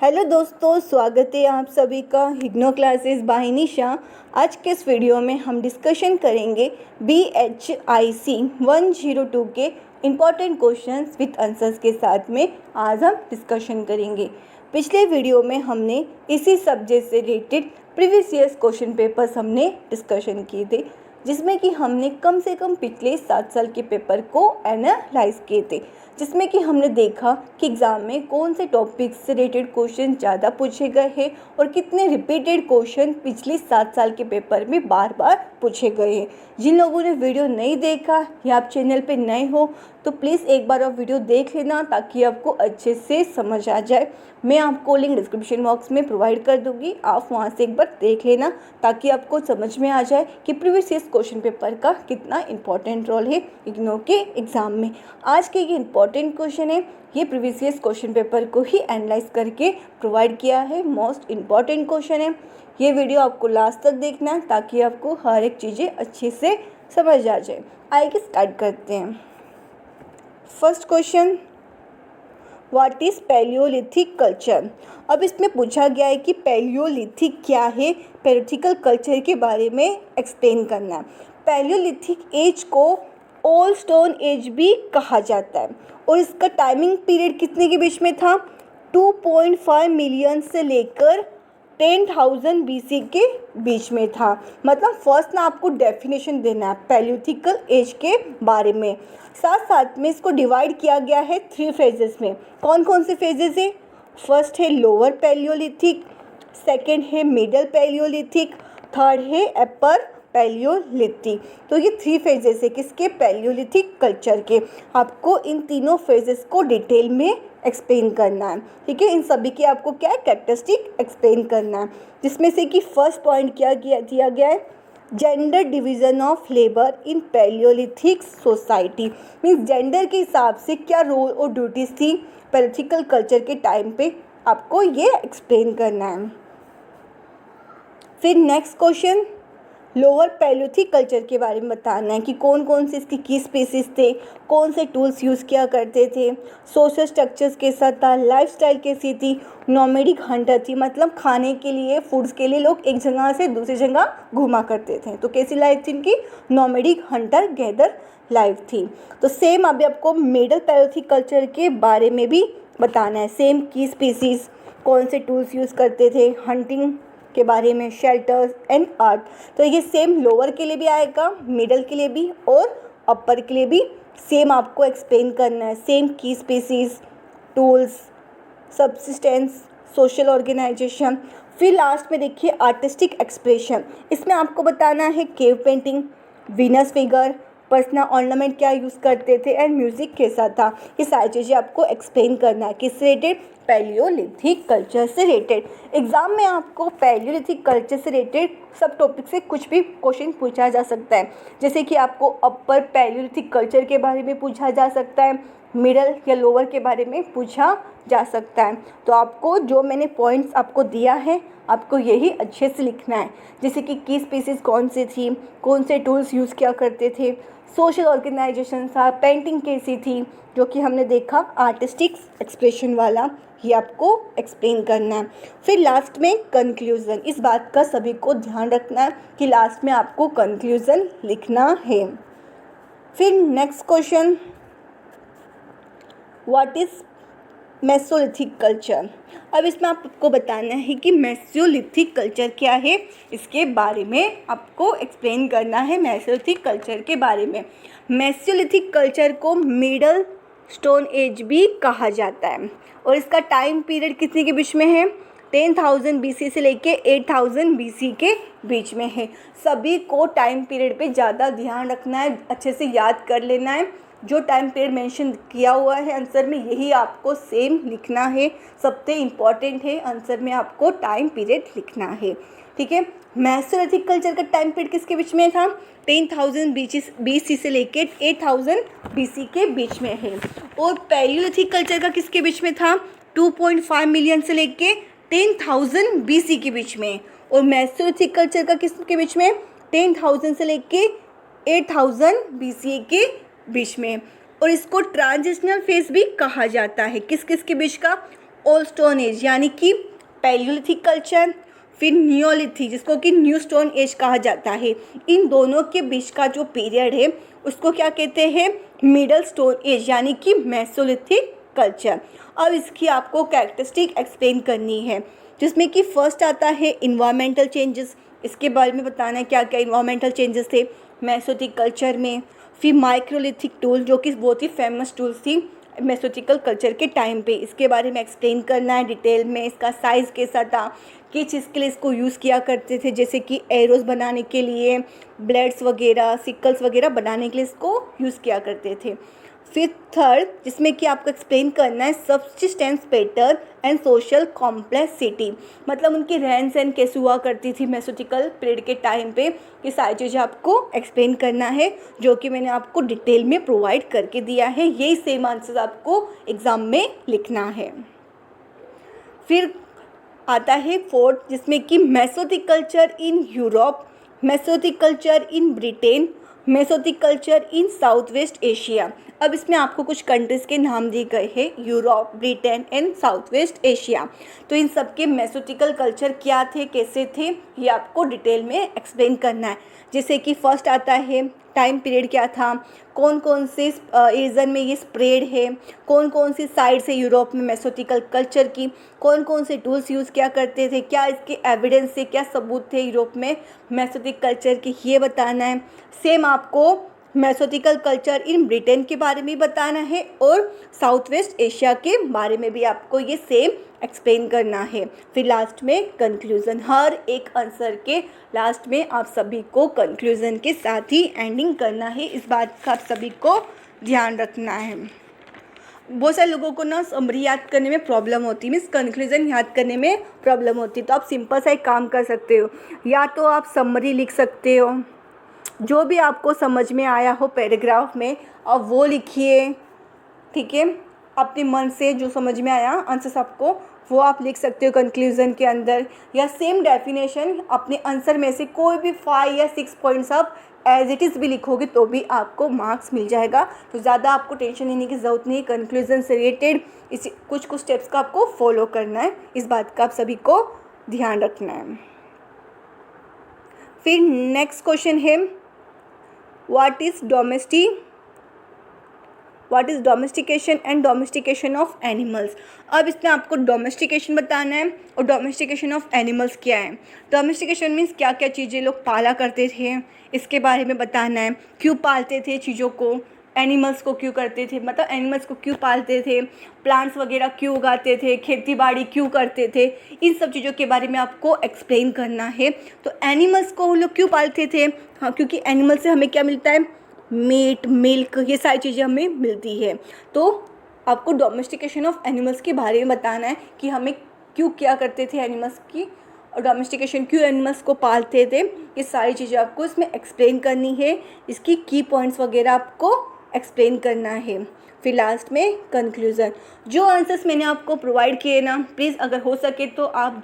Hello दोस्तों, स्वागत है आप सभी का हिग्नो क्लासेस बाय निशा। आज के इस वीडियो में हम डिस्कशन करेंगे BHIC 102 के इम्पॉर्टेंट क्वेश्चंस विद आंसर्स के साथ में आज हम डिस्कशन करेंगे। पिछले वीडियो में हमने इसी सब्जेक्ट से related previous years question papers हमने डिस्कशन किए थे, जिसमें कि हमने कम से कम पिछले 7 साल के पेपर को एनालाइज किए थे, जिसमें कि हमने देखा कि एग्ज़ाम में कौन से टॉपिक से रिलेटेड क्वेश्चन ज़्यादा पूछे गए हैं और कितने रिपीटेड क्वेश्चन पिछले 7 साल के पेपर में बार बार पूछे गए हैं। जिन लोगों ने वीडियो नहीं देखा या आप चैनल पे नए हो तो प्लीज़ एक बार आप वीडियो देख लेना ताकि आपको अच्छे से समझ आ जाए। मैं आपको लिंक डिस्क्रिप्शन बॉक्स में प्रोवाइड कर दूँगी, आप वहाँ से एक बार देख लेना ताकि आपको समझ में आ जाए कि प्रीवियस ईयर्स क्वेश्चन पेपर का कितना इंपॉर्टेंट रोल है इग्नो के एग्ज़ाम में। आज के ये इंपॉर्टेंट क्वेश्चन है, ये प्रीवियस ईयर्स क्वेश्चन पेपर को ही एनालाइज करके प्रोवाइड किया है। मोस्ट इम्पॉर्टेंट क्वेश्चन है। ये वीडियो आपको लास्ट तक देखना है ताकि आपको हर एक चीज़ें अच्छे से समझ आ जाए। आइए स्टार्ट करते हैं। First question, what is Palaeolithic culture. अब इसमें पूछा गया है कि पैलियोलिथिक क्या है, पैलियोलिथिकल कल्चर के बारे में एक्सप्लेन करना है। पैलियोलिथिक एज को ओल्ड स्टोन एज भी कहा जाता है और इसका टाइमिंग पीरियड कितने के बीच में था, 2.5 मिलियन से लेकर 10,000 BC के बीच में था। मतलब फर्स्ट ना आपको डेफिनेशन देना है पैलियोलिथिकल एज के बारे में। साथ साथ में इसको डिवाइड किया गया है 3 फेजेस में। कौन कौन से फेजेस है? फर्स्ट है लोअर पैलियोलिथिक, सेकंड है मिडल पैलियोलिथिक, थर्ड है अपर पैलियोलिथिक। तो ये 3 फेजेस है किसके, पैलियोलिथिक कल्चर के। आपको इन तीनों फेजेस को डिटेल में एक्सप्लेन करना है, ठीक है। इन सभी की आपको क्या है, कैरेक्टरिस्टिक एक्सप्लेन करना है, जिसमें से कि फर्स्ट पॉइंट क्या दिया गया है, gender division of labour in Palaeolithic society. Means gender के हिसाब से क्या रोल और ड्यूटीज़ थी पैलियोलिथिकल कल्चर के टाइम पे, आपको ये एक्सप्लेन करना है। फिर next question, lower Palaeolithic culture के बारे में बताना है कि कौन कौन से इसके की स्पीसीज थे, कौन से टूल्स यूज़ किया करते थे, सोशल स्ट्रक्चर्स कैसा था, लाइफस्टाइल कैसी थी, नोमैडिक हंटर थी, मतलब खाने के लिए, फूड्स के लिए लोग एक जगह से दूसरी जगह घूमा करते थे। तो कैसी लाइफ थी इनकी, नोमैडिक हंटर गैदर लाइफ थी। तो सेम अभी आपको मिडल पैलियोलिथिक कल्चर के बारे में भी बताना है। सेम की स्पीसीज, कौन से टूल्स यूज़ करते थे, हंटिंग के बारे में, शेल्टर्स एंड आर्ट। तो ये सेम लोअर के लिए भी आएगा, मिडल के लिए भी और अपर के लिए भी सेम आपको एक्सप्लेन करना है। सेम की species, tools, subsistence, social organisation. फिर लास्ट में देखिए आर्टिस्टिक एक्सप्रेशन। इसमें आपको बताना है cave painting, Venus figure, personal ornament क्या यूज़ करते थे एंड म्यूज़िक कैसा था। ये सारी चीज़ें आपको एक्सप्लेन करना है किससे रिलेटेड, पैलियोलिथिक कल्चर से रिलेटेड। एग्जाम में आपको पैलियोलिथिक कल्चर से रिलेटेड सब टॉपिक से कुछ भी क्वेश्चन पूछा जा सकता है। जैसे कि आपको अपर पैलियोलिथिक कल्चर के बारे में पूछा जा सकता है, मिडल या लोअर के बारे में पूछा जा सकता है। तो आपको जो मैंने पॉइंट्स आपको दिया है आपको यही अच्छे से लिखना है। जैसे कि की स्पीसीज कौन सी थी, कौन से टूल्स यूज़ किया करते थे, सोशल ऑर्गेनाइजेशन था, पेंटिंग कैसी थी, जो कि हमने देखा आर्टिस्टिक एक्सप्रेशन वाला, ये आपको एक्सप्लेन करना है। फिर लास्ट में कंक्लूज़न। इस बात का सभी को ध्यान रखना है कि लास्ट में आपको कंक्लूज़न लिखना है। फिर next question, what is Mesolithic culture. अब इसमें आपको बताना है कि मेसोलिथिक कल्चर क्या है, इसके बारे में आपको एक्सप्लेन करना है। मेसोलिथिक कल्चर के बारे में, मेसोलिथिक कल्चर को मिडल स्टोन एज भी कहा जाता है और इसका टाइम पीरियड कितने के बीच में है, 10,000 BC से लेके 8,000 BC के बीच में है। सभी को टाइम पीरियड पे ज़्यादा ध्यान रखना है, अच्छे से याद कर लेना है। जो टाइम पीरियड मेंशन किया हुआ है आंसर में यही आपको सेम लिखना है। सबसे इम्पॉर्टेंट है, आंसर में आपको टाइम पीरियड लिखना है, ठीक है। मेसोलिथिक कल्चर का टाइम पीरियड किसके बीच में था, 10,000 BC से लेकर 8,000 BC के बीच में है। और पैलियोलिथिक कल्चर का किसके बीच में था, 2.5 मिलियन से लेके 10,000 BC के बीच में। और मेसोलिथिक कल्चर का किसके बीच में, 10,000 से लेके 8,000 BC के बीच में। और इसको ट्रांजिशनल फेज भी कहा जाता है। किस किस के बीच का, ओल्ड स्टोन एज यानी कि पैलियोलिथिक कल्चर, फिर नियोलिथिक जिसको कि न्यू स्टोन एज कहा जाता है। इन दोनों के बीच का जो पीरियड है उसको क्या कहते हैं, मिडल स्टोन एज यानी कि मेसोलिथिक कल्चर। अब इसकी आपको कैरेक्टरिस्टिक एक्सप्लेन करनी है, जिसमें कि फर्स्ट आता है इन्वायरमेंटल चेंजेस। इसके बारे में बताना है क्या क्या इन्वायरमेंटल चेंजेस थे मेसोलिथिक कल्चर में। फिर माइक्रोलिथिक टूल जो कि बहुत ही फेमस टूल्स थी मेसोलिथिकल कल्चर के टाइम पे, इसके बारे में एक्सप्लेन करना है डिटेल में। इसका साइज़ कैसा था, किस चीज़ के लिए इसको यूज़ किया करते थे, जैसे कि एरोज बनाने के लिए, ब्लेड्स वगैरह, सिकल्स वगैरह बनाने के लिए इसको यूज़ किया करते थे। फिर थर्ड जिसमें कि आपको एक्सप्लेन करना है subsistence pattern and social complexity, मतलब उनकी रहन सहन कैसे हुआ करती थी मेसोलिथिकल पीरियड के टाइम पे। ये सारी चीज़ें आपको एक्सप्लेन करना है, जो कि मैंने आपको डिटेल में प्रोवाइड करके दिया है। यही सेम आंसर आपको एग्ज़ाम में लिखना है। फिर आता है फोर्थ जिसमें कि Mesolithic culture in Europe, Mesolithic culture in Britain, Mesolithic culture in south west Asia. अब इसमें आपको कुछ कंट्रीज़ के नाम दिए गए हैं, Europe, Britain and south west Asia. तो इन सब के मेसोलिथिकल कल्चर क्या थे, कैसे थे, ये आपको डिटेल में एक्सप्लेन करना है। जैसे कि फर्स्ट आता है टाइम पीरियड क्या था, कौन कौन से रीजन में ये स्प्रेड है, कौन कौन सी साइड से यूरोप में मेसोलिथिकल कल्चर की, कौन कौन से टूल्स यूज़ किया करते थे, क्या इसके एविडेंस से क्या सबूत थे यूरोप में मेसोलिथिक कल्चर के, ये बताना है। सेम आपको मेसोलिथिकल कल्चर इन ब्रिटेन के बारे में बताना है और साउथ वेस्ट एशिया के बारे में भी आपको ये सेम एक्सप्लेन करना है। फिर लास्ट में कंक्लूज़न, हर एक आंसर के लास्ट में आप सभी को कंक्लूज़न के साथ ही एंडिंग करना है। इस बात का आप सभी को ध्यान रखना है। बहुत सारे लोगों को ना समरी याद करने में प्रॉब्लम होती है, मीन्स कंक्लूज़न याद करने में प्रॉब्लम होती है। तो आप सिंपल सा एक काम कर सकते हो, या तो आप समरी लिख सकते हो, जो भी आपको समझ में आया हो पैराग्राफ में अब वो लिखिए, ठीक है। अपने मन से जो समझ में आया आंसर्स आपको वो आप लिख सकते हो कंक्लूज़न के अंदर, या सेम डेफिनेशन अपने आंसर में से कोई भी 5 या 6 पॉइंट्स आप एज इट इज़ भी लिखोगे तो भी आपको मार्क्स मिल जाएगा। तो ज़्यादा आपको टेंशन लेने की ज़रूरत नहीं। कंक्लूज़न से रिलेटेड इस कुछ स्टेप्स का आपको फॉलो करना है, इस बात का आप सभी को ध्यान रखना है। फिर नेक्स्ट क्वेश्चन है what is domestication and domestication of animals. अब इसमें आपको डोमेस्टिकेशन बताना है और डोमेस्टिकेशन ऑफ एनिमल्स क्या है। डोमेस्टिकेशन मीन्स क्या क्या चीज़ें लोग पाला करते थे इसके बारे में बताना है, क्यों पालते थे चीज़ों को, एनिमल्स को क्यों करते थे, मतलब एनिमल्स को क्यों पालते थे, प्लांट्स वगैरह क्यों उगाते थे, खेती बाड़ी क्यों करते थे, इन सब चीज़ों के बारे में आपको एक्सप्लेन करना है। तो एनिमल्स को लोग क्यों पालते थे, हाँ क्योंकि एनिमल से हमें क्या मिलता है, मीट, मिल्क, ये सारी चीज़ें हमें मिलती है। तो आपको डोमेस्टिकेशन ऑफ एनिमल्स के बारे में बताना है कि हमें क्यों क्या करते थे एनिमल्स की, और डोमेस्टिकेशन क्यों एनिमल्स को पालते थे, ये सारी चीज़ें आपको इसमें एक्सप्लेन करनी है। इसकी की पॉइंट्स वगैरह आपको एक्सप्लेन करना है। फिर लास्ट में कंक्लूज़न। जो आंसर्स मैंने आपको प्रोवाइड किए ना, प्लीज़ अगर हो सके तो आप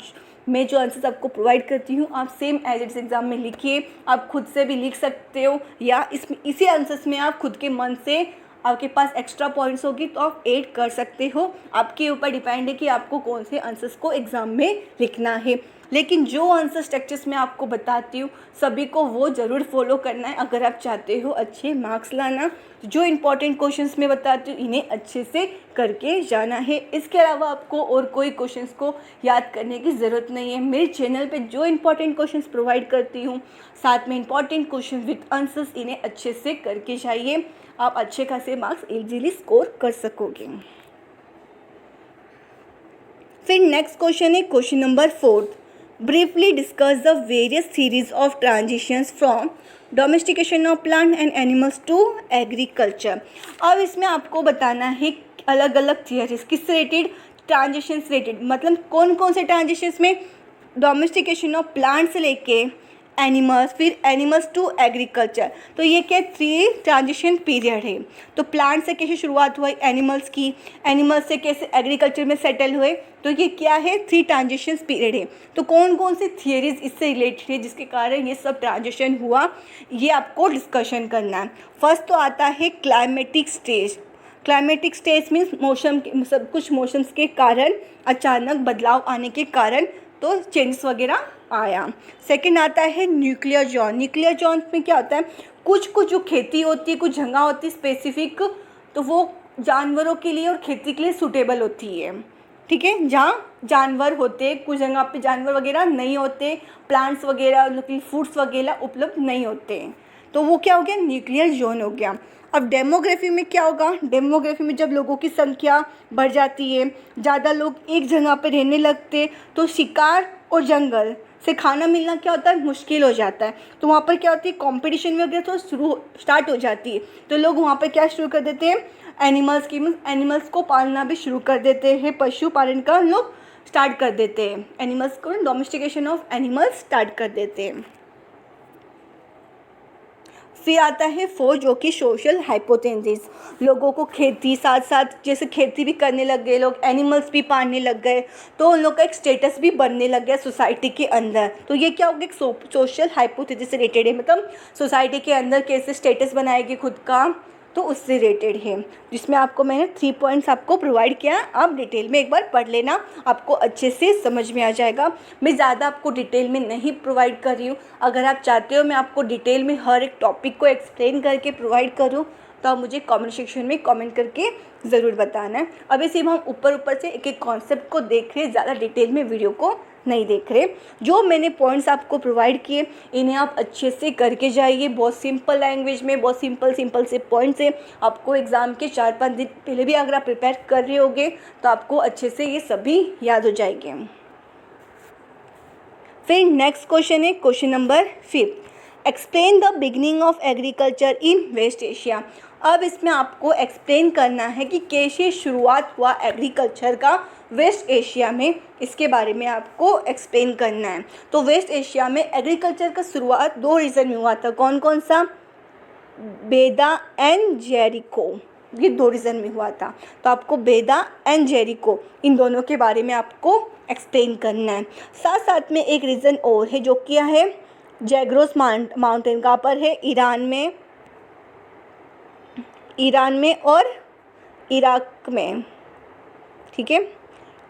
मैं जो आंसर्स आपको प्रोवाइड करती हूँ आप सेम एज इट्स एग्ज़ाम में लिखिए। आप खुद से भी लिख सकते हो, या इसी आंसर्स में आप खुद के मन से आपके पास एक्स्ट्रा पॉइंट्स होगी तो आप ऐड कर सकते हो। आपके ऊपर डिपेंड है कि आपको कौन से आंसर्स को एग्ज़ाम में लिखना है। लेकिन जो आंसर स्ट्रक्चर्स मैं आपको बताती हूँ सभी को वो ज़रूर फॉलो करना है अगर आप चाहते हो अच्छे मार्क्स लाना। जो इंपॉर्टेंट क्वेश्चंस मैं बताती हूँ इन्हें अच्छे से करके जाना है। इसके अलावा आपको और कोई क्वेश्चंस को याद करने की ज़रूरत नहीं है। मेरे चैनल पे जो इंपॉर्टेंट क्वेश्चंस प्रोवाइड करती हूँ साथ में इंपॉर्टेंट क्वेश्चन विद आंसर्स, इन्हें अच्छे से करके जाइए, आप अच्छे खासे मार्क्स इजीली स्कोर कर सकोगे। फिर नेक्स्ट क्वेश्चन है question number 4, briefly discuss the various theories of transitions from domestication of plant and animals to agriculture। अब इसमें आपको बताना है अलग अलग थियरीज किससे रिलेटेड, ट्रांजिशन से रिलेटेड, मतलब कौन कौन से ट्रांजिशंस में, डोमेस्टिकेशन ऑफ प्लांट से लेके एनिमल्स, फिर एनिमल्स टू एग्रीकल्चर। तो ये क्या 3 ट्रांजिशन पीरियड है। तो प्लांट से कैसे शुरुआत हुई एनिमल्स की, एनिमल्स से कैसे एग्रीकल्चर में सेटल हुए, तो ये क्या है 3 ट्रांजिशन पीरियड है। तो कौन कौन सी थियरीज इससे रिलेटेड है जिसके कारण ये सब ट्रांजिशन हुआ, ये आपको डिस्कशन करना है। फर्स्ट तो आता है climatic stage. Climatic stage means मौसम सब कुछ मौसम्स के कारण अचानक बदलाव आने के कारण तो चेंजेस वगैरह आया। सेकंड आता है न्यूक्लियर जोन। न्यूक्लियर जोन में क्या होता है, कुछ कुछ जो खेती होती है, कुछ जगह होती है स्पेसिफिक, तो वो जानवरों के लिए और खेती के लिए सूटेबल होती है, ठीक है। जहाँ जानवर होते, कुछ जगह पे जानवर वगैरह नहीं होते, प्लांट्स वगैरह फूड्स वगैरह उपलब्ध नहीं होते, तो वो क्या हो गया, न्यूक्लियर जोन हो गया। अब डेमोग्राफी में क्या होगा, डेमोग्राफी में जब लोगों की संख्या बढ़ जाती है, ज़्यादा लोग एक जगह पर रहने लगते, तो शिकार और जंगल से खाना मिलना क्या होता है, मुश्किल हो जाता है। तो वहाँ पर क्या होती है, कंपटीशन वगैरह तो स्टार्ट हो जाती है। तो लोग वहाँ पर क्या शुरू कर देते हैं, एनिमल्स को पालना भी शुरू कर देते हैं, पशु पालन का लोग स्टार्ट कर देते हैं, एनिमल्स को डोमेस्टिकेशन ऑफ एनिमल्स स्टार्ट कर देते हैं। फिर आता है 4 जो कि सोशल हाइपोथेसिस। लोगों को खेती साथ साथ जैसे खेती भी करने लग गए लोग, एनिमल्स भी पालने लग गए, तो उन लोग का एक स्टेटस भी बनने लग गया सोसाइटी के अंदर। तो ये क्या होगा, एक सोशल हाइपोथेसिस से रिलेटेड है, मतलब सोसाइटी के अंदर कैसे स्टेटस बनाएगी खुद का, तो उससे रिलेटेड है, जिसमें आपको मैंने 3 पॉइंट्स आपको प्रोवाइड किया। आप डिटेल में एक बार पढ़ लेना, आपको अच्छे से समझ में आ जाएगा। मैं ज़्यादा आपको डिटेल में नहीं प्रोवाइड कर रही हूँ। अगर आप चाहते हो मैं आपको डिटेल में हर एक टॉपिक को एक्सप्लेन करके प्रोवाइड करूँ, तो आप मुझे कमेंट सेक्शन में कमेंट करके ज़रूर बताना है। अभी सिर्फ हम ऊपर से एक एक कॉन्सेप्ट को देख रहे, ज़्यादा डिटेल में वीडियो को नहीं देख रहे। जो मैंने पॉइंट्स आपको प्रोवाइड किए, इन्हें आप अच्छे से करके जाइए, बहुत सिंपल लैंग्वेज में, बहुत सिंपल से पॉइंट्स है। आपको एग्ज़ाम के 4-5 दिन पहले भी अगर आप प्रिपेयर कर रहे होगे, तो आपको अच्छे से ये सभी याद हो जाएंगे। फिर नेक्स्ट क्वेश्चन है question number 5, explain the beginning of agriculture in West Asia. अब इसमें आपको एक्सप्लेन करना है कि कैसे शुरुआत हुआ एग्रीकल्चर का वेस्ट एशिया में, इसके बारे में आपको एक्सप्लेन करना है। तो वेस्ट एशिया में एग्रीकल्चर का शुरुआत 2 रीजन में हुआ था। कौन कौन सा, बेदा एंड जेरिको, ये 2 रीजन में हुआ था। तो आपको बेदा एंड जेरिको इन दोनों के बारे में आपको एक्सप्लेन करना है। साथ साथ में एक रीज़न और है, जो क्या है, जैग्रोस माउंटेन कहाँ पर है, ईरान में और इराक में, ठीक है।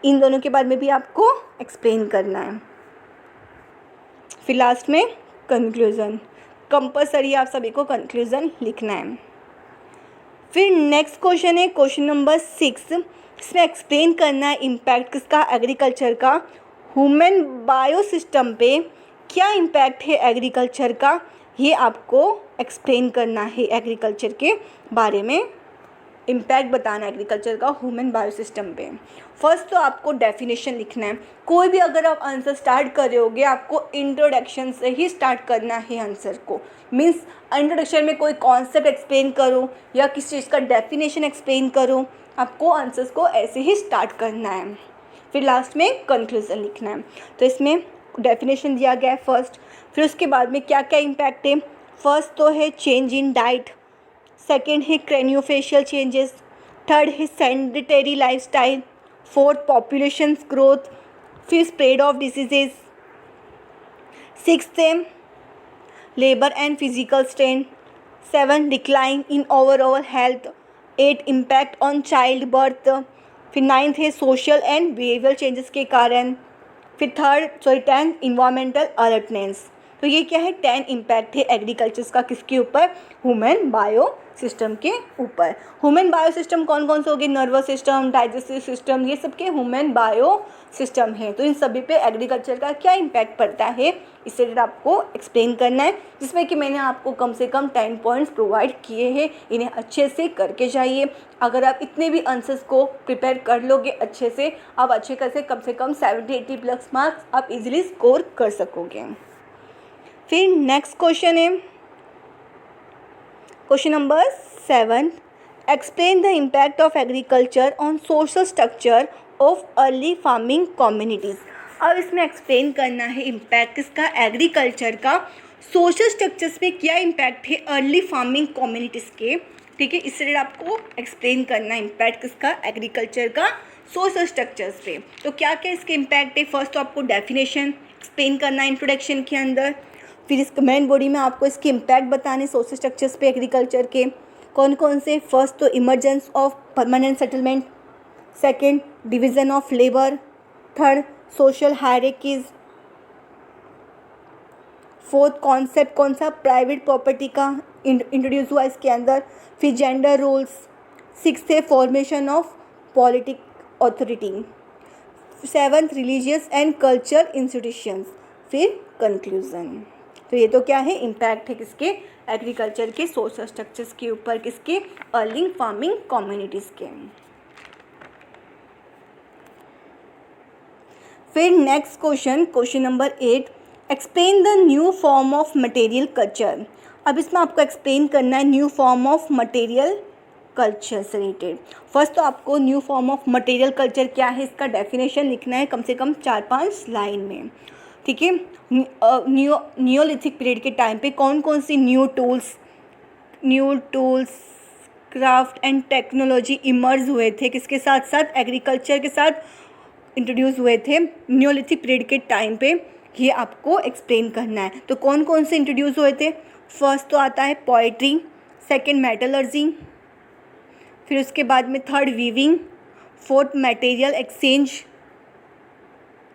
इन दोनों के बारे में भी आपको एक्सप्लेन करना है। फिर लास्ट में कंक्लूज़न, कंपलसरी आप सभी को कंक्लूज़न लिखना है। फिर नेक्स्ट क्वेश्चन है क्वेश्चन नंबर 6, इसमें एक्सप्लेन करना है इम्पैक्ट किसका, एग्रीकल्चर का ह्यूमन बायोसिस्टम पे। क्या इम्पैक्ट है एग्रीकल्चर का, ये आपको एक्सप्लेन करना है। एग्रीकल्चर के बारे में इम्पैक्ट बताना है एग्रीकल्चर का ह्यूमन बायोसिस्टम पे। फर्स्ट तो आपको डेफिनेशन लिखना है। कोई भी अगर आप आंसर स्टार्ट कर रहे होगे, आपको इंट्रोडक्शन से ही स्टार्ट करना है आंसर को। मीन्स इंट्रोडक्शन में कोई कॉन्सेप्ट एक्सप्लेन करो या किसी चीज़ का डेफिनेशन एक्सप्लेन करो, आपको आंसर्स को ऐसे ही स्टार्ट करना है। फिर लास्ट में कंक्लूजन लिखना है। तो इसमें डेफिनेशन दिया गया है फर्स्ट, फिर उसके बाद में क्या क्या इम्पैक्ट है। फर्स्ट तो है चेंज इन डाइट, सेकेंड है क्रेनियोफेशियल चेंजेस, थर्ड है sedentary lifestyle, fourth population growth, फिर स्प्रेड ऑफ डिसीजेज, सिक्स्थ है labour and physical strain, 7 decline in overall health, 8 impact on child birth, फिर 9th है social and behaviour changes के कारण, फिर 10 environmental alertness. तो ये क्या है, 10 इम्पैक्ट है एग्रीकल्चर का किसके ऊपर, ह्यूमन बायो सिस्टम के ऊपर। ह्यूमन बायो सिस्टम कौन कौन से हो गए, नर्वस सिस्टम, डाइजेस्टिव सिस्टम, ये सब के ह्यूमन बायो सिस्टम है। तो इन सभी पे एग्रीकल्चर का क्या इम्पैक्ट पड़ता है, इससे रिलेटेड आपको एक्सप्लेन करना है, जिसमें कि मैंने आपको कम से कम 10 पॉइंट्स प्रोवाइड किए हैं। इन्हें अच्छे से करके जाइए। अगर आप इतने भी आंसर्स को प्रिपेयर कर लोगे अच्छे से, आप अच्छे से कम 70-80 प्लस मार्क्स आप इजीली स्कोर कर सकोगे। फिर नेक्स्ट क्वेश्चन है question number 7, explain the impact of agriculture on social structure of early farming communities. अब इसमें एक्सप्लेन करना है इम्पैक्ट किसका, एग्रीकल्चर का सोशल स्ट्रक्चर्स में क्या इम्पैक्ट है अर्ली फार्मिंग कम्युनिटीज़ के, ठीक है। इससे आपको एक्सप्लेन करना है इम्पैक्ट किसका, एग्रीकल्चर का सोशल स्ट्रक्चर्स पे। तो क्या क्या इसके इम्पैक्ट है, फर्स्ट तो आपको डेफिनेशन एक्सप्लेन करना है इंट्रोडक्शन के अंदर, फिर इस मेन बॉडी में आपको इसके इम्पैक्ट बताने सोशल स्ट्रक्चर्स पे एग्रीकल्चर के। कौन कौन से? फर्स्ट तो emergence of permanent settlement, second division of labour, third social hierarchies, fourth concept कौन सा? प्राइवेट प्रॉपर्टी का इंट्रोड्यूस हुआ इसके अंदर, फिर जेंडर रोल्स, सिक्स्थ है formation of politic authority, seventh religious and cultural institutions, फिर कंक्लूजन। तो ये तो क्या है? इम्पैक्ट है किसके? एग्रीकल्चर के सोशल स्ट्रक्चर्स के ऊपर, किसके? अर्लिंग फार्मिंग कम्युनिटीज़ के। फिर next question number 8, explain the new form of material culture. अब इसमें आपको एक्सप्लेन करना है new form of material culture से रिलेटेड। फर्स्ट तो आपको new form of material culture क्या है इसका डेफिनेशन लिखना है कम से कम 4-5 लाइन में, ठीक है। नियोलिथिक पीरियड के टाइम पे कौन कौन सी new tools craft and technology emerge हुए थे, किसके साथ साथ? एग्रीकल्चर के साथ इंट्रोड्यूस हुए थे नियोलिथिक पीरियड के टाइम पे, ये आपको एक्सप्लेन करना है। तो कौन कौन से इंट्रोड्यूस हुए थे? फर्स्ट तो आता है पोइट्री, सेकंड मेटलर्जी, फिर उसके बाद में third weaving, fourth material exchange.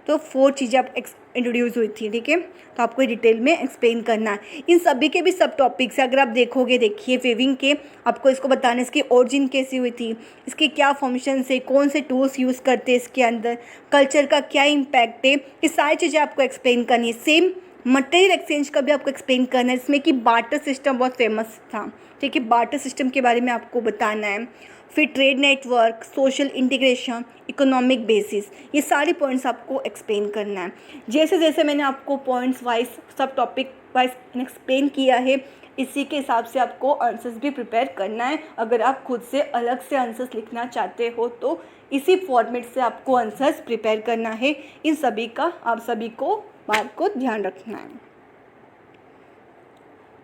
तो 4 चीज़ें आप इंट्रोड्यूस हुई थी, ठीक है। तो आपको डिटेल में एक्सप्लेन करना है। इन सभी के भी सब टॉपिक्स अगर आप देखोगे, देखिए वीविंग के आपको इसको बताना है इसकी ओरिजिन कैसी हुई थी, इसके क्या फंक्शन है, कौन से टूल्स यूज़ करते हैं इसके अंदर, कल्चर का क्या इम्पैक्ट है, ये सारी चीज़ें आपको एक्सप्लेन करनी है। सेम मटेरियल एक्सचेंज का भी आपको एक्सप्लेन करना है, इसमें कि बार्टर सिस्टम बहुत फेमस था, ठीक है। बार्टर सिस्टम के बारे में आपको बताना है। फिर trade network, social integration, economic basis, ये सारी पॉइंट्स आपको एक्सप्लेन करना है। जैसे जैसे मैंने आपको पॉइंट्स वाइज सब टॉपिक वाइज एक्सप्लेन किया है, इसी के हिसाब से आपको आंसर्स भी प्रिपेयर करना है। अगर आप खुद से अलग से आंसर्स लिखना चाहते हो तो इसी फॉर्मेट से आपको आंसर्स प्रिपेयर करना है। इन सभी का आप सभी को बात को ध्यान रखना है।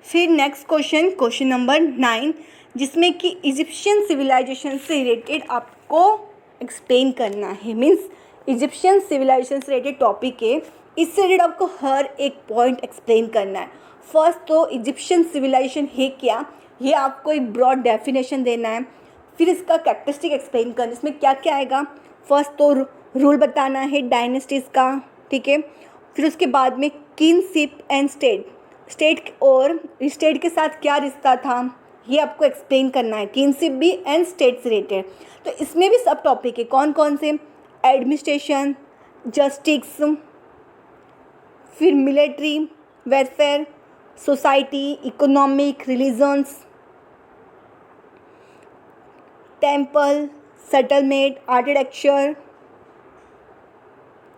फिर नेक्स्ट क्वेश्चन नंबर 9, जिसमें कि इजिप्शियन सिविलाइजेशन से रिलेटेड आपको एक्सप्लेन करना है। मीन्स इजिप्शियन सिविलाइजेशन से रिलेटेड टॉपिक है, इससे रिलेटेड आपको हर एक पॉइंट एक्सप्लेन करना है। फर्स्ट तो इजिप्शियन सिविलाइजेशन है क्या, ये आपको एक ब्रॉड डेफिनेशन देना है। फिर इसका कैरेक्टरिस्टिक एक्सप्लेन करना, इसमें क्या क्या आएगा। फर्स्ट तो रूल बताना है डायनेस्टीज़ का, ठीक है। फिर उसके बाद में किंगशिप एंड स्टेट और स्टेट के साथ क्या रिश्ता था, ये आपको एक्सप्लेन करना है। किंगशिप भी एंड स्टेट से रिलेटेड। तो इसमें भी सब टॉपिक है, कौन कौन से? एडमिनिस्ट्रेशन, जस्टिस, फिर military, welfare, society, economic, religions, temple, settlement, architecture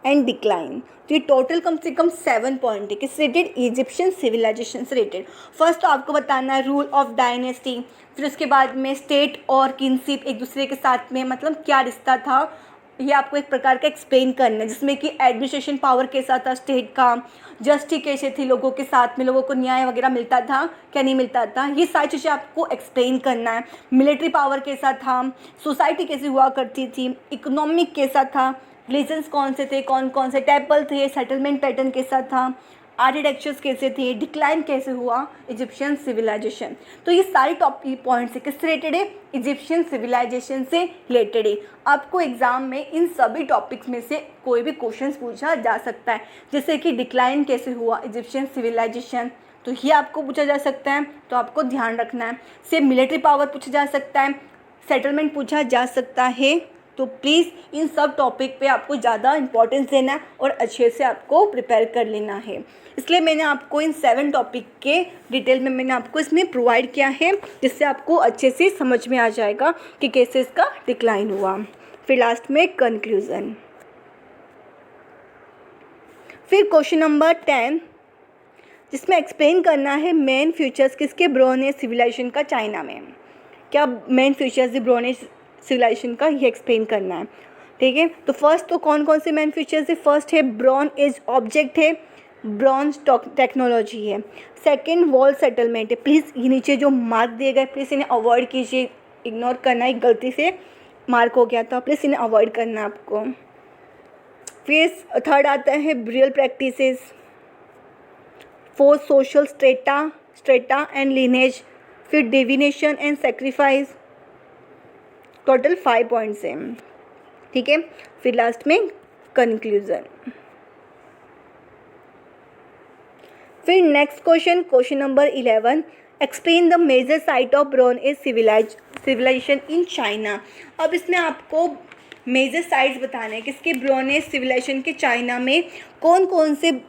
and decline. तो ये टोटल कम से कम 7 पॉइंट है किस रिलेटेड? इजिप्शियन सिविलाइजेशन से रिलेटेड। फर्स्ट तो आपको बताना है रूल ऑफ डायनेस्टी, फिर उसके बाद में स्टेट और किंगशिप एक दूसरे के साथ में मतलब क्या रिश्ता था, ये आपको एक प्रकार का एक्सप्लेन करना है। जिसमें कि एडमिनिस्ट्रेशन पावर कैसा था स्टेट का, जस्टिस कैसे थी लोगों के साथ में, लोगों को न्याय वगैरह मिलता था क्या नहीं मिलता था, ये सारी चीज़ें आपको एक्सप्लेन करना है। मिलिट्री पावर कैसा था, सोसाइटी कैसे हुआ करती थी, इकोनॉमिक कैसा था, रिलीजन्स कौन से थे, कौन कौन से टेम्पल थे, सेटलमेंट पैटर्न कैसा था, आर्किटेक्चर्स कैसे थे, डिक्लाइन कैसे हुआ इजिप्शियन सिविलाइजेशन। तो ये सारी टॉपिक पॉइंट्स है किससे रिलेटेड है? इजिप्शियन सिविलाइजेशन से रिलेटेड है। आपको एग्जाम में इन सभी टॉपिक्स में से कोई भी क्वेश्चंस पूछा जा सकता है, जैसे कि डिक्लाइन कैसे हुआ इजिप्शियन सिविलाइजेशन, तो ये आपको पूछा जा सकता है, तो आपको ध्यान रखना है। से मिलिट्री पावर पूछा जा सकता है, सेटलमेंट पूछा जा सकता है। तो प्लीज़ इन सब टॉपिक पे आपको ज़्यादा इंपॉर्टेंस देना है और अच्छे से आपको प्रिपेयर कर लेना है। इसलिए मैंने आपको इन 7 टॉपिक के डिटेल में मैंने आपको इसमें प्रोवाइड किया है, जिससे आपको अच्छे से समझ में आ जाएगा कि कैसे इसका डिक्लाइन हुआ। फिर लास्ट में कंक्लूज़न। फिर क्वेश्चन नंबर 10, जिसमें एक्सप्लेन करना है मेन फीचर्स किसके? ब्रोंज सिविलाइजेशन का चाइना में। क्या मेन फीचर्स है ब्रोंज सिविलाइजेशन का, ये एक्सप्लेन करना है, ठीक है। तो फर्स्ट तो कौन कौन से मेन फीचर्स है? फर्स्ट है ब्रॉन्ज एज ऑब्जेक्ट है, ब्रॉन्ज टेक्नोलॉजी है, सेकंड वॉल सेटलमेंट है। प्लीज़ ये नीचे जो मार्क दिए गए प्लीज़ इन्हें अवॉइड कीजिए, इग्नोर करना है, गलती से मार्क हो गया था, प्लीज़ इन्हें अवॉइड करना है आपको। फिर थर्ड आता है burial practices, fourth social strata and lineage, फिर divination and sacrifice, total 5 points हैं, ठीक है। फिर लास्ट में कंक्लूजन। फिर next question, question number 11, explain the major site of bronze age civilization in China. अब इसमें आपको मेजर साइट्स बताने हैं किसके, ब्रॉन्ज एज सिविलाइजेशन के चाइना में कौन कौन से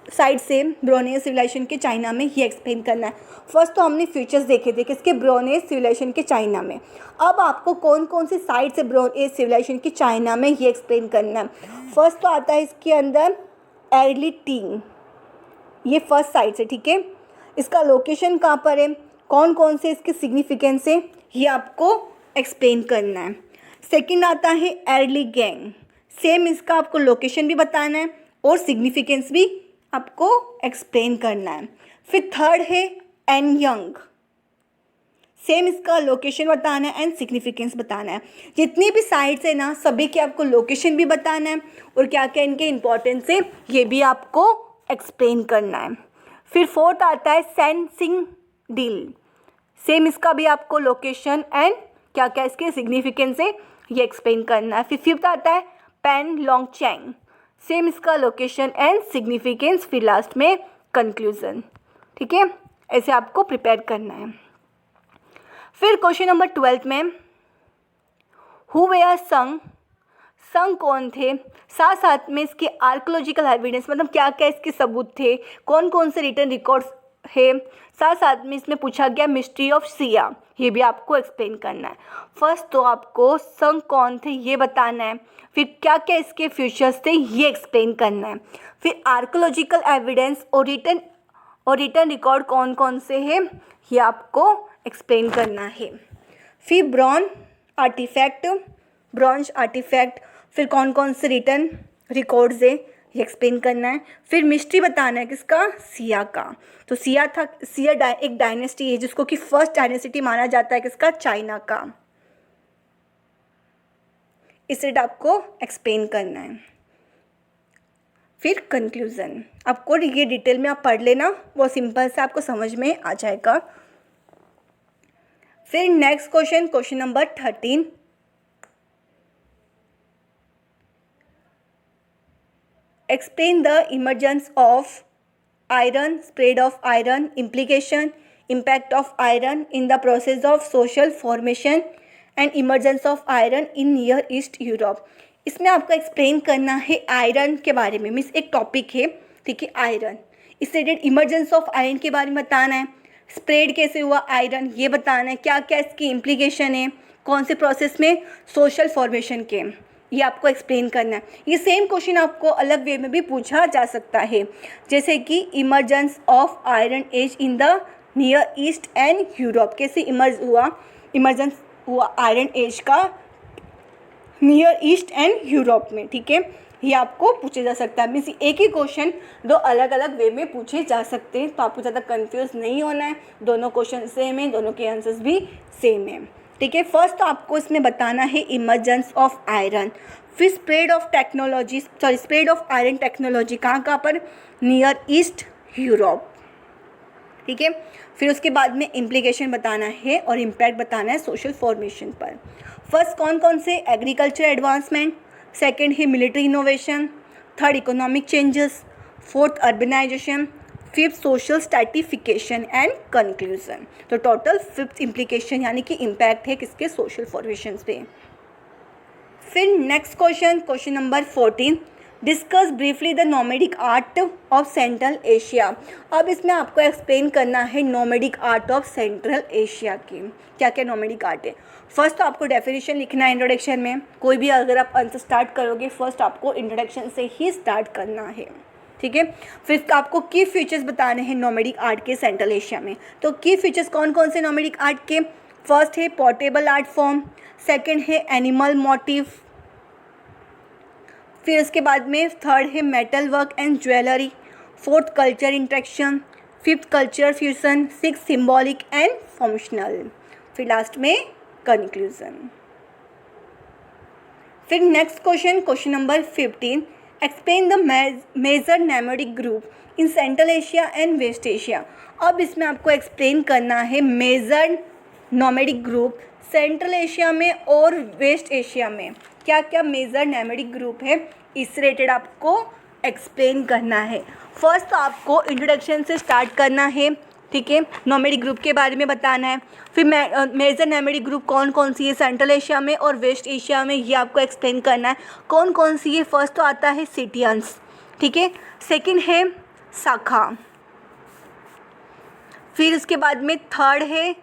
साइट से ब्रॉन्ज एज सिविलाइजेशन के चाइना में, ये एक्सप्लेन करना है। फर्स्ट तो हमने फीचर्स देखे थे किसके, ब्रॉन्ज एज सिविलाइजेशन के चाइना में। अब आपको कौन कौन सी साइट से ब्रॉन्ज एज सिविलाइजेशन के चाइना में ये एक्सप्लेन करना है। फर्स्ट तो आता है इसके अंदर अर्ली टीन, ये फर्स्ट साइट है, ठीक है। इसका लोकेशन कहाँ पर है, कौन कौन से इसके सिग्निफिकेंस है, ये आपको एक्सप्लेन करना है। सेकंड आता है अर्ली गैंग, सेम इसका आपको लोकेशन भी बताना है और सिग्निफिकेंस भी आपको एक्सप्लेन करना है। फिर थर्ड है एन यंग, सेम इसका लोकेशन बताना है एंड सिग्निफिकेंस बताना है। जितनी भी साइट्स है ना, सभी के आपको लोकेशन भी बताना है और क्या क्या इनके इंपॉर्टेंस है ये भी आपको एक्सप्लेन करना है। फिर फोर्थ आता है सेंसिंग डील, सेम इसका भी आपको लोकेशन एंड क्या क्या इसके सिग्निफिकेंस है ये एक्सप्लेन करना है। फिर फिफ्थ आता है पेन लॉन्ग चैंग, सेम इसका लोकेशन एंड सिग्निफिकेंस, फिर लास्ट में कंक्लूजन, ठीक है। ऐसे आपको प्रिपेयर करना है। फिर क्वेश्चन नंबर 12 में हु वेयर संग कौन थे, साथ साथ में इसके आर्कोलॉजिकल एविडेंस मतलब क्या क्या इसके सबूत थे, कौन कौन से रिटर्न रिकॉर्ड्स है, साथ साथ में इसमें पूछा गया मिस्ट्री ऑफ सिया, ये भी आपको एक्सप्लेन करना है। फर्स्ट तो आपको संग कौन थे ये बताना है, फिर क्या क्या इसके फ्यूचर्स थे ये एक्सप्लेन करना है। फिर आर्कोलॉजिकल एविडेंस और रिटर्न रिकॉर्ड कौन कौन से हैं ये आपको एक्सप्लेन करना है। फिर ब्रॉन्ज आर्टिफैक्ट, फिर कौन कौन से रिटर्न रिकॉर्ड्स है ये एक्सप्लेन करना है। फिर मिस्ट्री बताना है किसका, सिया का। तो सिया एक डायनेस्टी है जिसको कि फर्स्ट डायनेस्टी माना जाता है किसका, चाइना का। इसे आपको एक्सप्लेन करना है। फिर कंक्लूजन, आपको ये डिटेल में आप पढ़ लेना, वो सिंपल से आपको समझ में आ जाएगा। फिर next question, question number 13, explain the emergence of iron, spread of iron, implication, impact of iron in the process of social formation and emergence of iron in near east Europe. इसमें आपको explain करना है iron के बारे में, means एक topic है, ठीक है, आयरन। इससे रिलेटेड इमर्जेंस ऑफ आयरन के बारे में बताना है, स्प्रेड कैसे हुआ आयरन ये बताना है, क्या क्या इसकी इम्प्लीकेशन है, कौन से प्रोसेस में, सोशल फॉर्मेशन के, ये आपको एक्सप्लेन करना है। ये सेम क्वेश्चन आपको अलग वे में भी पूछा जा सकता है, जैसे कि emergence of iron age in the near east and Europe, कैसे इमर्जेंस हुआ आयरन एज का नियर ईस्ट एंड यूरोप में, ठीक है, ये आपको पूछा जा सकता है। मीन्स एक ही क्वेश्चन दो अलग अलग वे में पूछे जा सकते हैं, तो आपको ज़्यादा कंफ्यूज नहीं होना है, दोनों क्वेश्चन सेम है, दोनों के आंसर्स भी सेम है, ठीक है। फर्स्ट तो आपको इसमें बताना है इमर्जेंस ऑफ आयरन, फिर स्प्रेड ऑफ आयरन टेक्नोलॉजी कहाँ पर, नियर ईस्ट यूरोप, ठीक है। फिर उसके बाद में इम्प्लीकेशन बताना है और इम्पैक्ट बताना है सोशल फॉर्मेशन पर। फर्स्ट कौन कौन से, एग्रीकल्चर एडवांसमेंट, सेकेंड है military innovation, third economic changes, fourth urbanisation, fifth social stratification and conclusion. तो टोटल फिफ्थ इम्प्लीकेशन यानी कि इम्पैक्ट है किसके, सोशल फॉर्मेशन पे। फिर next question, question number 14, discuss briefly the nomadic art of Central Asia. अब इसमें आपको एक्सप्लेन करना है nomadic art of Central Asia की, क्या क्या नोमैडिक आर्ट है। फर्स्ट तो आपको डेफिनेशन लिखना है इंट्रोडक्शन में, कोई भी अगर आप आंसर स्टार्ट करोगे फर्स्ट आपको इंट्रोडक्शन से ही स्टार्ट करना है, ठीक है। फिर आपको की फीचर्स बताने हैं नोमैडिक आर्ट के सेंट्रल एशिया में। तो की फीचर्स कौन कौन से नोमैडिक आर्ट के, फर्स्ट है पोर्टेबल आर्ट फॉर्म, सेकेंड है एनिमल मोटिव, फिर उसके बाद में थर्ड है metal work and jewellery, fourth culture interaction, fifth culture fusion, six symbolic and functional, फिर लास्ट में कंक्लूजन। फिर next question, question number 15, explain the major nomadic group in Central Asia and West Asia. अब इसमें आपको explain करना है major nomadic group Central Asia में और वेस्ट एशिया में क्या क्या मेजर नोमैडिक ग्रुप है, इस रिलेटेड आपको एक्सप्लेन करना है। फर्स्ट तो आपको इंट्रोडक्शन से स्टार्ट करना है, ठीक है, नोमैडिक ग्रुप के बारे में बताना है। फिर मेजर नोमैडिक ग्रुप कौन कौन सी है सेंट्रल एशिया में और वेस्ट एशिया में, ये आपको एक्सप्लेन करना है कौन कौन सी है। फर्स्ट तो आता है सिटियंस, ठीक है, सेकंड है साखा, फिर उसके बाद में थर्ड है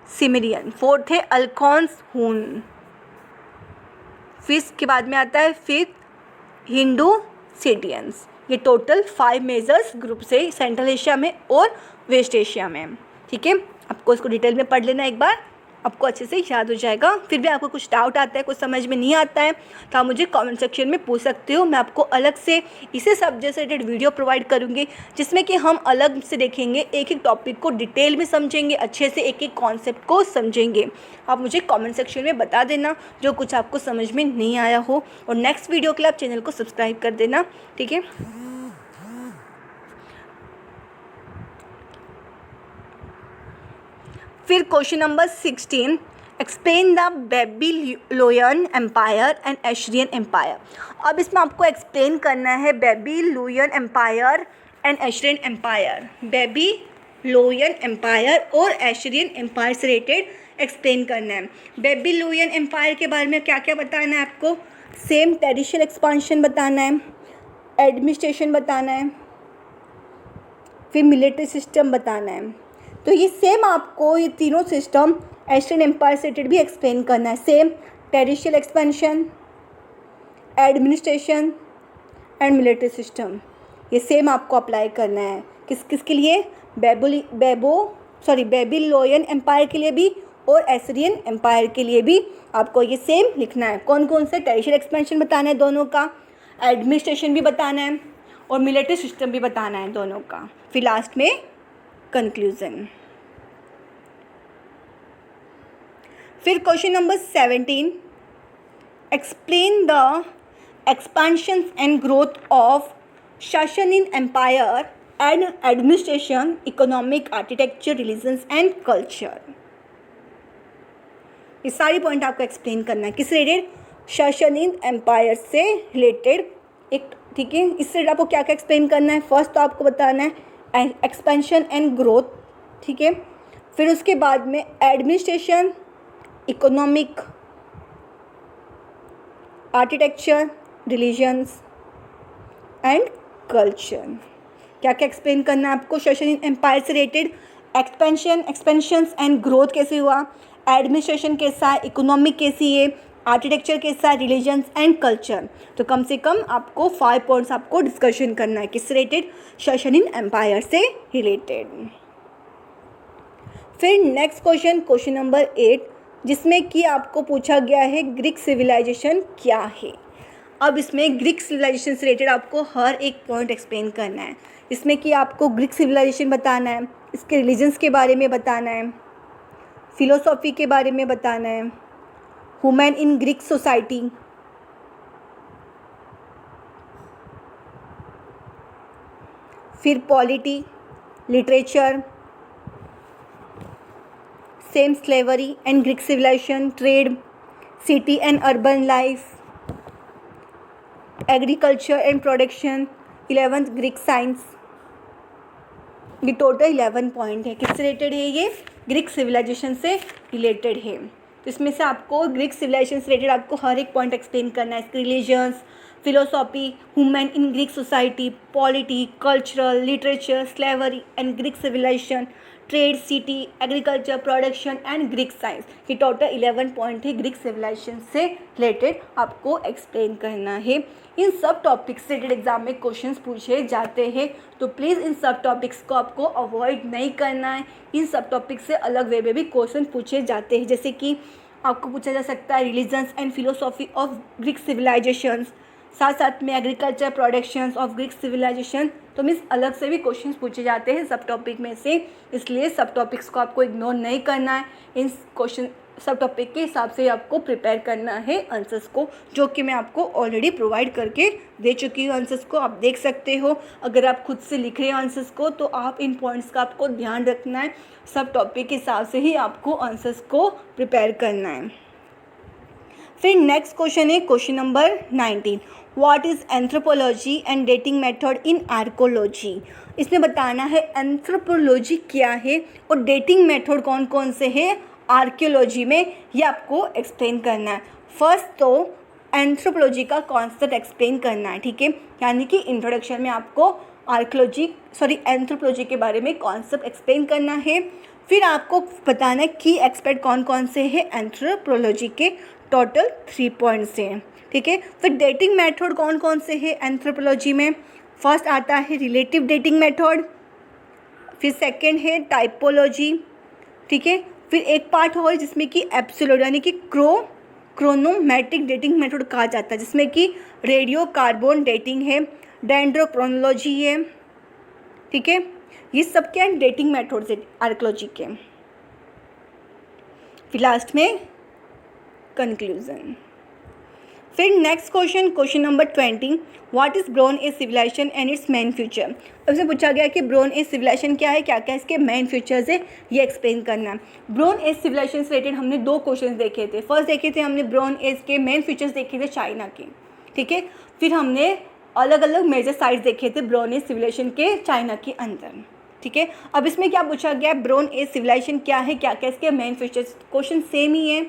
सिमेरियन, फोर्थ है अल्कोंस हून, फिर इसके बाद में आता है फिफ्थ हिंदू सिटियंस। ये टोटल 5 मेजर्स ग्रुप्स है सेंट्रल एशिया में और वेस्ट एशिया में, ठीक है। आपको इसको डिटेल में पढ़ लेना एक बार, आपको अच्छे से याद हो जाएगा। फिर भी आपको कुछ डाउट आता है, कुछ समझ में नहीं आता है तो आप मुझे कमेंट सेक्शन में पूछ सकते हो। मैं आपको अलग से इसी सब्जेक्ट से रिलेटेड वीडियो प्रोवाइड करूँगी जिसमें कि हम अलग से देखेंगे, एक एक टॉपिक को डिटेल में समझेंगे, अच्छे से एक एक कॉन्सेप्ट को समझेंगे। आप मुझे कमेंट सेक्शन में बता देना जो कुछ आपको समझ में नहीं आया हो, और नेक्स्ट वीडियो के लिए आप चैनल को सब्सक्राइब कर देना, ठीक है। फिर question number 16, explain the Babylonian empire and Assyrian empire. अब इसमें आपको एक्सप्लेन करना है Babylonian empire and Assyrian empire, Babylonian empire और एशरियन एम्पायर से रिलेटेड एक्सप्लेन करना है। बेबीलोनियन एम्पायर के बारे में क्या क्या बताना है आपको, सेम टेरिशियल एक्सपांशन बताना है, एडमिनिस्ट्रेशन बताना है, फिर मिलिट्री सिस्टम बताना है। तो ये सेम आपको ये तीनों सिस्टम एशियन एम्पायर से रिलेटेड भी एक्सप्लेन करना है। Same territorial expansion, administration and military system, ये सेम आपको अप्लाई करना है किस किस के लिए, बेबीलोनियन एम्पायर के लिए भी और एशरियन एम्पायर के लिए भी आपको ये सेम लिखना है। कौन कौन से टेरिशियल एक्सपेंशन बताना है दोनों का, एडमिनिस्ट्रेशन भी बताना है और मिलिट्री सिस्टम भी बताना है दोनों का, फिर लास्ट में कंक्लूजन। फिर question number 17, explain the expansion and growth of Sasanian empire and administration, economic, architecture, religions and culture. ये सारी पॉइंट आपको एक्सप्लेन करना है किस रिलेटेड, साशनिन एम्पायर से रिलेटेड एक, ठीक है। इससे आपको क्या क्या एक्सप्लेन करना है, फर्स्ट तो आपको बताना है एक्सपेंशन एंड ग्रोथ, ठीक है। फिर उसके बाद में administration, economic, architecture, religions and culture, क्या क्या एक्सप्लेन करना है आपको साशनिन एम्पायर से रिलेटेड। एक्सपेंशंस एंड ग्रोथ कैसे हुआ, एडमिनिस्ट्रेशन कैसा है, इकोनॉमिक कैसी है, आर्किटेक्चर कैसा है, रिलीजन्स एंड कल्चर। तो कम से कम आपको 5 पॉइंट्स आपको डिस्कशन करना है किस रिलेटेड, साशनिन एम्पायर से रिलेटेड। फिर नेक्स्ट क्वेश्चन नंबर 8, जिसमें कि आपको पूछा गया है ग्रीक सिविलाइजेशन क्या है। अब इसमें ग्रीक सिविलाइजेशन से रिलेटेड आपको हर एक पॉइंट एक्सप्लेन करना है। इसमें कि आपको ग्रीक सिविलाइजेशन बताना है, इसके रिलीजन्स के बारे में बताना है, फिलोसॉफी के बारे में बताना है, वुमेन इन ग्रीक सोसाइटी, फिर polity, literature, same slavery and Greek civilisation, trade, city and urban life, agriculture and production, 11th Greek science. ये टोटल 11 पॉइंट है, किससे रिलेटेड है, ये ग्रीक सिविलाइजेशन से रिलेटेड है। तो इसमें से आपको ग्रीक सिविलाइजेशन से रिलेटेड आपको हर एक पॉइंट एक्सप्लेन करना है, इसके religions, philosophy, women in Greek society, polity, cultural, literature, slavery and Greek civilisation, trade, city, agriculture, production and Greek science. ये टोटल 11 पॉइंट है ग्रीक सिविलाइजेशन से रिलेटेड आपको एक्सप्लेन करना है। इन सब टॉपिक्स से रिलेटेड एग्जाम में क्वेश्चंस पूछे जाते हैं, तो प्लीज़ इन सब टॉपिक्स को आपको अवॉइड नहीं करना है। इन सब टॉपिक्स से अलग वे में भी क्वेश्चन पूछे जाते हैं, जैसे कि आपको पूछा जा सकता है religions and philosophy of Greek civilisations, साथ साथ में agriculture productions of Greek civilisation. तो मीन्स अलग से भी क्वेश्चंस पूछे जाते हैं सब टॉपिक में से, इसलिए सब टॉपिक्स को आपको इग्नोर नहीं करना है। इन क्वेश्चन सब टॉपिक के हिसाब से आपको प्रिपेयर करना है आंसर्स को, जो कि मैं आपको ऑलरेडी प्रोवाइड करके दे चुकी हूँ। आंसर्स को आप देख सकते हो। अगर आप खुद से लिख रहे हैं आंसर्स को तो आप इन पॉइंट्स का आपको ध्यान रखना है। सब टॉपिक के हिसाब से ही आपको आंसर्स को प्रिपेयर करना है। फिर नेक्स्ट क्वेश्चन है question number 19, what is anthropology and dating method in archaeology. इसमें बताना है एंथ्रोपोलॉजी क्या है और डेटिंग मेथड कौन कौन से हैं आर्कियोलॉजी में, ये आपको एक्सप्लेन करना है। फर्स्ट तो एंथ्रोपोलॉजी का कॉन्सेप्ट एक्सप्लेन करना है, ठीक है। यानी कि इंट्रोडक्शन में आपको एंथ्रोपोलॉजी के बारे में कॉन्सेप्ट एक्सप्लेन करना है। फिर आपको बताना है की एक्सपर्ट कौन कौन से हैं एंथ्रोपोलॉजी के, टोटल 3 पॉइंट्स हैं, ठीक है। फिर डेटिंग मेथड कौन कौन से हैं एंथ्रोपोलॉजी में। फर्स्ट आता है रिलेटिव डेटिंग मेथड, फिर सेकंड है टाइपोलॉजी, ठीक है। फिर एक पार्ट और जिसमें कि एब्सोल्यूट यानी कि क्रोनोमेट्रिक डेटिंग मेथड कहा जाता है, जिसमें कि रेडियो कार्बन डेटिंग है, डेंड्रोक्रोनोलॉजी है, ठीक है। ये सब क्या डेटिंग मेथड्स है आर्कियोलॉजी के। फिर लास्ट में कंक्लूजन। फिर next question number 20, what is bronze age civilisation and its main future. अब पूछा गया कि ब्रोंज एज सिविलाइजेशन क्या है, क्या क्या इसके मेन फ्यूचर्स है, ये एक्सप्लेन करना है। ब्रोंज एज सिविलाइजेशन से रिलेटेड हमने 2 क्वेश्चन देखे थे। फर्स्ट देखे थे हमने ब्रोंज एज के मेन फीचर्स देखे थे चाइना के, ठीक है। फिर हमने अलग अलग मेजर साइट्स देखे थे ब्रोंज एज सिविलाइजेशन के चाइना के अंदर, ठीक है। अब इसमें क्या पूछा गया, ब्रोंज एज सिविलाइजेशन क्या है, क्या क्या इसके मेन फीचर्स। क्वेश्चन सेम ही है,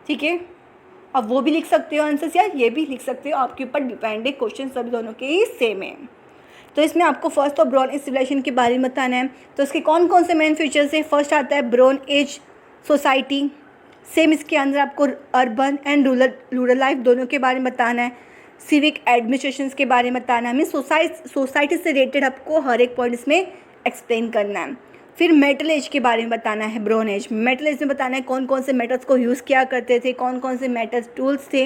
ठीक है। अब वो भी लिख सकते हो आंसर्स या ये भी लिख सकते हो, आपके ऊपर डिपेंड है। क्वेश्चन सभी दोनों के ही सेम है। तो इसमें आपको फर्स्ट तो ब्रोंज एज सिविलाइजेशन के बारे में बताना है। तो इसके कौन कौन से मेन फीचर्स है। फर्स्ट आता है ब्रोंज एज सोसाइटी, सेम इसके अंदर आपको अर्बन एंड रूरल लाइफ दोनों के बारे में बताना है। सिविक एडमिनिस्ट्रेशन के बारे में बताना है। हमें सोसाइटी से रिलेटेड आपको हर एक पॉइंट इसमें एक्सप्लेन करना है। फिर मेटल एज के बारे में बताना है। ब्रोंज एज, मेटल एज में बताना है कौन कौन से मेटल्स को यूज़ किया करते थे, कौन कौन से मेटल टूल्स थे,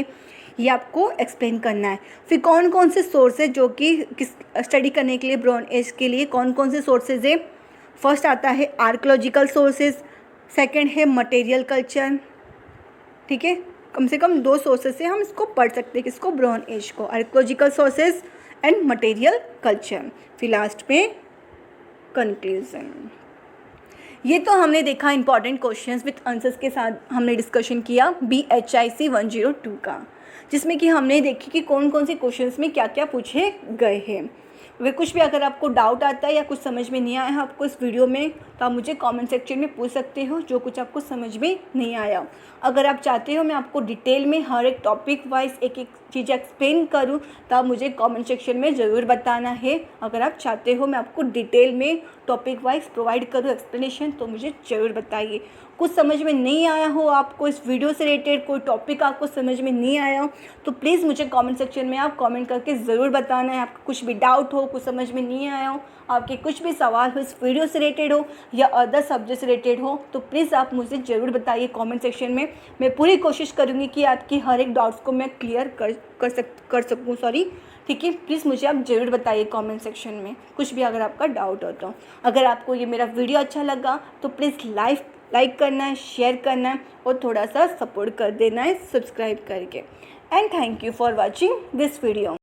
ये आपको एक्सप्लेन करना है। फिर कौन कौन से सोर्सेज जो कि स्टडी करने के लिए ब्रोंज एज के लिए कौन कौन से सोर्सेज है। फर्स्ट आता है आर्कियोलॉजिकल सोर्सेज, सेकंड है मटेरियल कल्चर, ठीक है। कम से कम 2 सोर्सेज से हम इसको पढ़ सकते हैं, किसको, ब्रोंज एज को, archaeological sources and material culture. फिर लास्ट में कंक्लूजन। ये तो हमने देखा इंपॉर्टेंट क्वेश्चंस विथ आंसर्स के साथ हमने डिस्कशन किया BHIC 102 का, जिसमें कि हमने देखी कि कौन कौन से क्वेश्चंस में क्या क्या पूछे गए हैं। वे कुछ भी अगर आपको डाउट आता है या कुछ समझ में नहीं आया है आपको इस वीडियो में, तो आप मुझे कमेंट सेक्शन में पूछ सकते हो जो कुछ आपको समझ में नहीं आया। अगर आप चाहते हो मैं आपको डिटेल में हर एक टॉपिक वाइज एक एक चीज़ एक्सप्लेन करूं, तो आप मुझे कमेंट सेक्शन में ज़रूर बताना है। अगर आप चाहते हो मैं आपको डिटेल में टॉपिक वाइज प्रोवाइड करूं एक्सप्लेनेशन, तो मुझे ज़रूर बताइए। कुछ समझ में नहीं आया हो आपको इस वीडियो से रिलेटेड, कोई टॉपिक आपको समझ में नहीं आया हो, तो प्लीज़ मुझे कमेंट सेक्शन में आप कमेंट करके ज़रूर बताना है। आपको कुछ भी डाउट हो, कुछ समझ में नहीं आया हो, आपके कुछ भी सवाल हो इस वीडियो से रिलेटेड हो या अदर सब्जेक्ट से रिलेटेड हो, तो प्लीज़ आप मुझे ज़रूर बताइए कमेंट सेक्शन में। मैं पूरी कोशिश करूँगी कि आपकी हर एक डाउट्स को मैं क्लियर कर सकूँ, ठीक है। प्लीज़ मुझे आप ज़रूर बताइए कमेंट सेक्शन में कुछ भी अगर आपका डाउट हो तो। अगर आपको ये मेरा वीडियो अच्छा लगा तो प्लीज़ लाइक करना है, शेयर करना है और थोड़ा सा सपोर्ट कर देना है सब्सक्राइब करके। And thank you for watching this video.